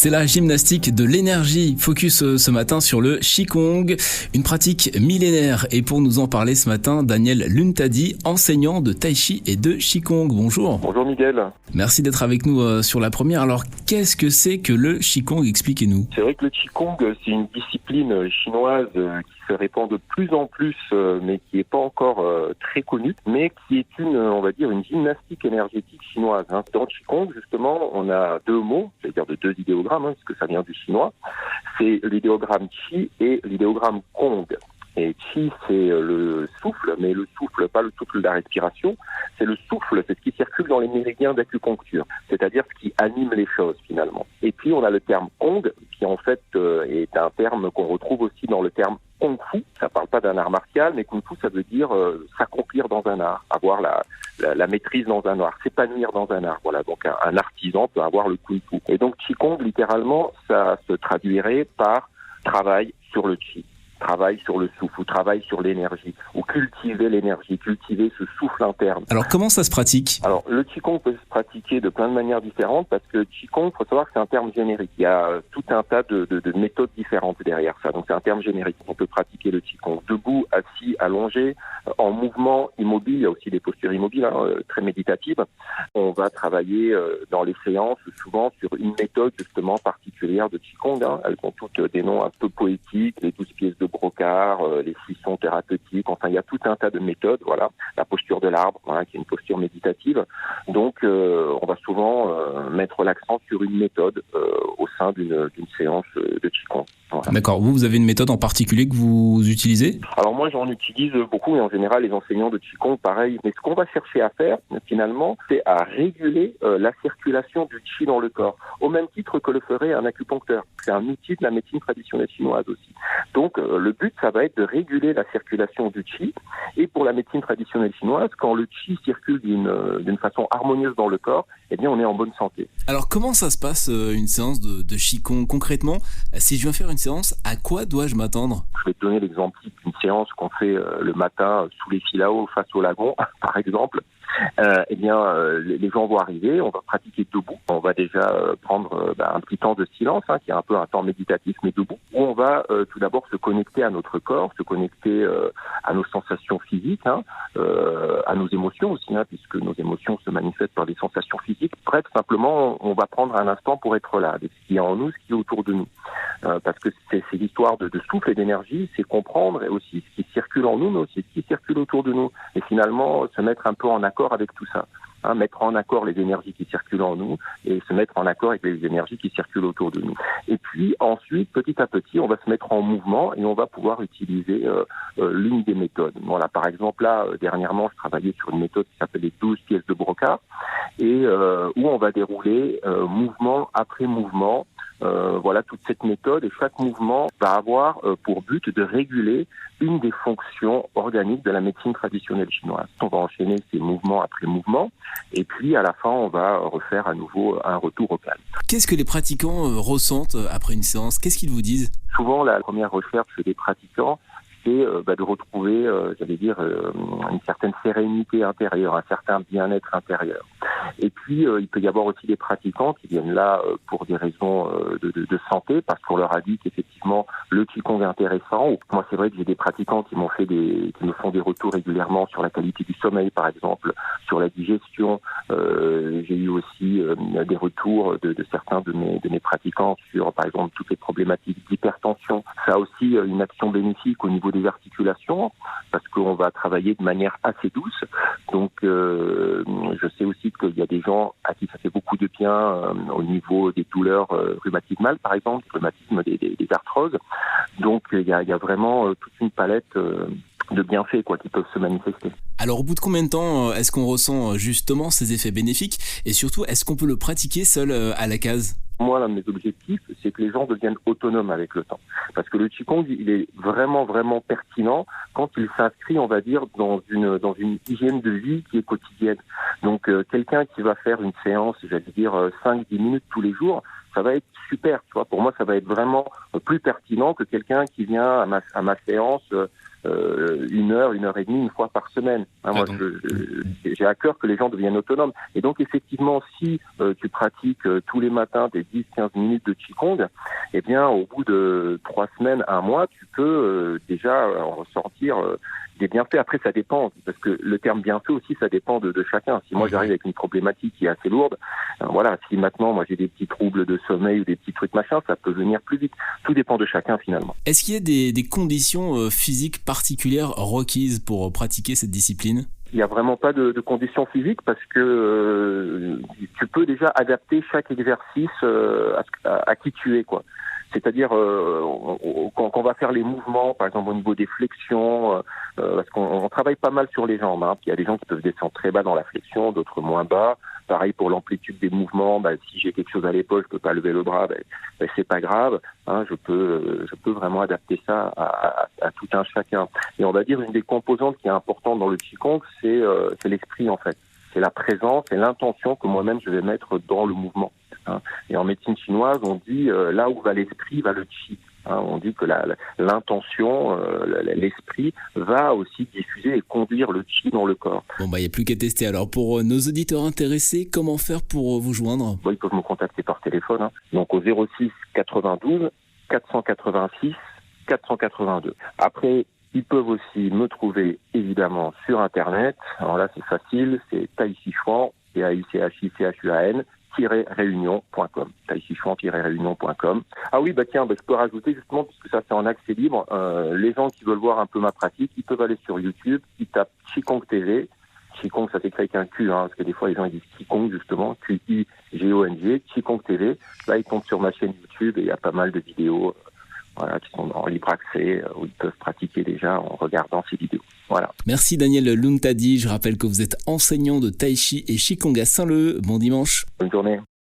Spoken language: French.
C'est la gymnastique de l'énergie. Focus ce matin sur le Qigong, une pratique millénaire. Et pour nous en parler ce matin, Daniel Luntadi, enseignant de Tai Chi et de Qigong. Bonjour. Bonjour Miguel. Merci d'être avec nous sur la première. Alors, qu'est-ce que c'est que le Qigong? Expliquez-nous. C'est vrai que le Qigong, c'est une discipline chinoise qui se répand de plus en plus, mais qui n'est pas encore très connue, mais qui est une gymnastique énergétique chinoise. Dans le Qigong, justement, on a deux mots, c'est-à-dire de deux idéogrammes, puisque ça vient du chinois. C'est l'idéogramme Qi et l'idéogramme Gong. Et Qi, c'est le souffle, mais le souffle, pas le souffle de la respiration, c'est le souffle, c'est ce qui circule dans les méridiens d'acupuncture, c'est-à-dire ce qui anime les choses finalement. Et puis on a le terme Gong, qui en fait est un terme qu'on retrouve aussi dans le terme Kung Fu. Ça parle pas d'un art martial, mais Kung Fu, ça veut dire s'accomplir dans un art, avoir la maîtrise dans un art, s'épanouir dans un art. Voilà, donc un artisan peut avoir le Kung Fu. Et donc Qigong, littéralement, ça se traduirait par travail sur le Qi. Travail sur le souffle, ou travail sur l'énergie, ou cultiver l'énergie, cultiver ce souffle interne. Alors comment ça se pratique? Alors le Qigong peut se pratiquer de plein de manières différentes, parce que Qigong, il faut savoir que c'est un terme générique. Il y a tout un tas de méthodes différentes derrière ça, donc c'est un terme générique. On peut pratiquer le Qigong debout, assis, allongé, en mouvement, immobile. Il y a aussi des postures immobiles, très méditatives. On va travailler dans les séances souvent sur une méthode justement particulière de Qigong. Elles ont toutes des noms un peu poétiques, les 12 pièces de brocard, les 6 sons thérapeutiques, enfin il y a tout un tas de méthodes, voilà, la posture de l'arbre, qui est une posture méditative. Donc on va souvent mettre l'accent sur une méthode au sein d'une séance de Qigong. Voilà. D'accord, vous avez une méthode en particulier que vous utilisez? Alors moi j'en utilise beaucoup, et en général les enseignants de Qigong pareil, mais ce qu'on va chercher à faire finalement, c'est à réguler la circulation du Qi dans le corps, au même titre que le ferait un acupuncteur. C'est un outil de la médecine traditionnelle chinoise aussi. Donc le but, ça va être de réguler la circulation du Qi. Et pour la médecine traditionnelle chinoise, quand le Qi circule d'une façon harmonieuse dans le corps, eh bien, on est en bonne santé. Alors, comment ça se passe une séance de Qigong concrètement? Si je viens faire une séance, à quoi dois-je m'attendre? Je vais te donner l'exemple type d'une séance qu'on fait le matin sous les Filao face au lagon, par exemple. Les gens vont arriver, on va pratiquer debout. On va déjà prendre un petit temps de silence, qui est un peu un temps méditatif, mais debout, où on va tout d'abord se connecter à notre corps, se connecter à nos sensations physiques, à nos émotions aussi, puisque nos émotions se manifestent par des sensations physiques. Bref, simplement, on va prendre un instant pour être là, avec ce qui est en nous, ce qui est autour de nous. Parce que c'est l'histoire de souffle et d'énergie, c'est comprendre aussi ce qui circule en nous, mais aussi ce qui circule autour de nous. Et finalement, se mettre un peu en accord avec tout ça. Mettre en accord les énergies qui circulent en nous et se mettre en accord avec les énergies qui circulent autour de nous. Et puis ensuite, petit à petit, on va se mettre en mouvement et on va pouvoir utiliser l'une des méthodes. Voilà, par exemple, là, dernièrement, je travaillais sur une méthode qui s'appelle les 12 pièces de brocard et où on va dérouler mouvement après mouvement. Voilà toute cette méthode, et chaque mouvement va avoir pour but de réguler une des fonctions organiques de la médecine traditionnelle chinoise. On va enchaîner ces mouvements après mouvements, et puis à la fin on va refaire à nouveau un retour au calme. Qu'est-ce que les pratiquants ressentent après une séance? Qu'est-ce qu'ils vous disent? Souvent la première recherche des pratiquants, c'est de retrouver, une certaine sérénité intérieure, un certain bien-être intérieur. Et puis, il peut y avoir aussi des pratiquants qui viennent là pour des raisons de santé, parce qu'on leur a dit qu'effectivement, le Qigong est intéressant. Moi, c'est vrai que j'ai des pratiquants qui me font des retours régulièrement sur la qualité du sommeil, par exemple, sur la digestion. J'ai eu aussi des retours de certains de mes pratiquants sur, par exemple, toutes les problématiques d'hypertension. Ça a aussi une action bénéfique au niveau des articulations, parce qu'on va travailler de manière assez douce. Donc, je sais aussi qu'il y a des gens à qui ça fait beaucoup de bien au niveau des douleurs rhumatismales, par exemple, rhumatisme des arthroses. Donc, il y a vraiment toute une palette de bienfaits qui peuvent se manifester. Alors, au bout de combien de temps est-ce qu'on ressent justement ces effets bénéfiques? Et surtout, est-ce qu'on peut le pratiquer seul à la case? Moi, l'un de mes objectifs, c'est que les gens deviennent autonomes avec le temps. Parce que le Qigong, il est vraiment, vraiment pertinent quand il s'inscrit, on va dire, dans une hygiène de vie qui est quotidienne. Donc, quelqu'un qui va faire une séance, 5-10 minutes tous les jours, ça va être super, tu vois. Pour moi, ça va être vraiment plus pertinent que quelqu'un qui vient à ma séance 1 heure, 1 heure et demie, une fois par semaine. Moi, j'ai à cœur que les gens deviennent autonomes. Et donc, effectivement, si tu pratiques tous les matins des 10-15 minutes de Qigong, eh bien, au bout de 3 semaines, 1 mois, tu peux déjà en ressortir des bienfaits. Après, ça dépend, parce que le terme bienfait aussi, ça dépend de chacun. Si moi, j'arrive avec une problématique qui est assez lourde, voilà, si maintenant, moi, j'ai des petits troubles de sommeil ou des petits trucs machin, ça peut venir plus vite. Tout dépend de chacun, finalement. Est-ce qu'il y a des conditions physiques particulières requises pour pratiquer cette discipline ? Il n'y a vraiment pas de conditions physiques parce que tu peux déjà adapter chaque exercice à qui tu es, quoi. C'est-à-dire quand on va faire les mouvements, par exemple au niveau des flexions, parce qu'on travaille pas mal sur les jambes. Il y a des gens qui peuvent descendre très bas dans la flexion, d'autres moins bas. Pareil pour l'amplitude des mouvements. Si j'ai quelque chose à l'épaule, je peux pas lever le bras, c'est pas grave. Je peux vraiment adapter ça à tout un chacun. Et on va dire une des composantes qui est importante dans le Qigong, c'est l'esprit en fait. C'est la présence et l'intention que moi-même je vais mettre dans le mouvement. Et en médecine chinoise, on dit là où va l'esprit, va le Qi. On dit que l'intention, l'esprit va aussi diffuser et conduire le Qi dans le corps. Bon, il n'y a plus qu'à tester. Alors, pour nos auditeurs intéressés, comment faire pour vous joindre ? Ils peuvent me contacter par téléphone. Donc au 06 92 486 482. Après, ils peuvent aussi me trouver évidemment sur Internet. Alors là, c'est facile, c'est Tai Chi Chuan, TAICHICHUAN, réunion.com, taichichuan-réunion.com. Ah oui, tiens, je peux rajouter justement, puisque ça c'est en accès libre, les gens qui veulent voir un peu ma pratique, ils peuvent aller sur YouTube, ils tapent Qigong TV. Qigong, ça s'écrit avec un Q, parce que des fois les gens ils disent Qigong justement, QIGONG, Qigong TV. Là, ils tombent sur ma chaîne YouTube et il y a pas mal de vidéos qui sont en libre accès, où ils peuvent pratiquer déjà en regardant ces vidéos. Voilà. Merci Daniel Luntadi, je rappelle que vous êtes enseignant de Tai Chi et Qigong à Saint-Leu. Bon dimanche. Bonne journée.